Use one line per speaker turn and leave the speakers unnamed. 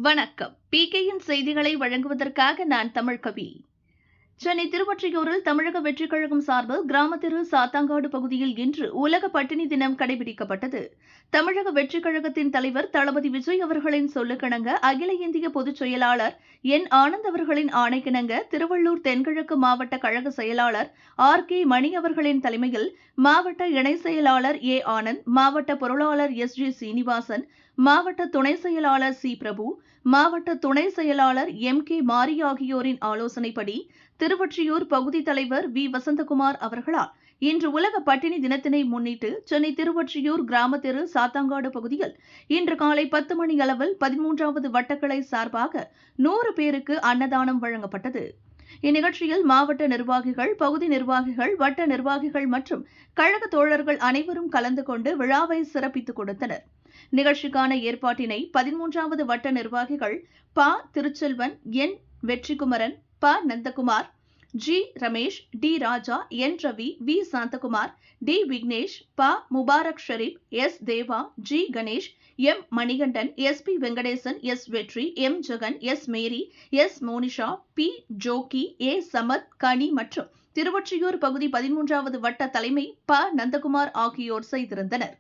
வணக்கம். பிகேயின் செய்திகளை வழங்குவதற்காக நான் தமிழ்கவி. சென்னை திருவொற்றியூரில் தமிழக வெற்றிக் கழகம் சார்பில் கிராம தெரு சாத்தாங்காடு பகுதியில் இன்று உலக பட்டினி தினம் கடைபிடிக்கப்பட்டது. தமிழக வெற்றிக் கழகத்தின் தலைவர் தளபதி விஜய் அவர்களின் சொல்லுக்கிணங்க அகில இந்திய பொதுச் செயலாளர் என் ஆனந்த் அவர்களின் ஆணைக்கிணங்க திருவள்ளூர் தென்கிழக்கு மாவட்ட கழக செயலாளர் RK மணி அவர்களின் தலைமையில் மாவட்ட இணை செயலாளர் A ஆனந்த், மாவட்ட பொருளாளர் SG சீனிவாசன், மாவட்ட துணை செயலாளர் C பிரபு, மாவட்ட துணை செயலாளர் MK மாரி ஆகியோரின் ஆலோசனைப்படி திருவொற்றியூர் பகுதி தலைவர் V வசந்தகுமார் அவர்களால் இன்று உலக பட்டினி தினத்தினை முன்னிட்டு சென்னை திருவொற்றியூர் கிராம தெரு சாத்தாங்காடு பகுதியில் இன்று காலை 10 மணி அளவில் 13வது வட்டக்கிளை சார்பாக 100 பேருக்கு அன்னதானம் வழங்கப்பட்டது. இந்நிகழ்ச்சியில் மாவட்ட நிர்வாகிகள், பகுதி நிர்வாகிகள், வட்ட நிர்வாகிகள் மற்றும் கழக தோழர்கள் அனைவரும் கலந்து கொண்டு விழாவை சிறப்பித்துக் கொடுத்தனர். நிகழ்ச்சிக்கான ஏற்பாட்டினை 13வது வட்ட நிர்வாகிகள் ப. திருச்செல்வன், என். வெற்றிக்குமரன், ப. நந்தகுமார், G. ரமேஷ், D. ராஜா, N. Ravi, V. Santhakumar, D. Vignesh, ப. Mubarak Sharif, S. Deva, G. Ganesh, M. Manikandan, SP Venkatesan, S. Vetri, M. Jagan, S. Mary, S. Monisha, P. ஜோக்கி, A. சமத், கனி மற்றும் திருவொற்றியூர் பகுதி 13வது வட்ட தலைமை ப. நந்தகுமார் ஆகியோர் செய்திருந்தனர்.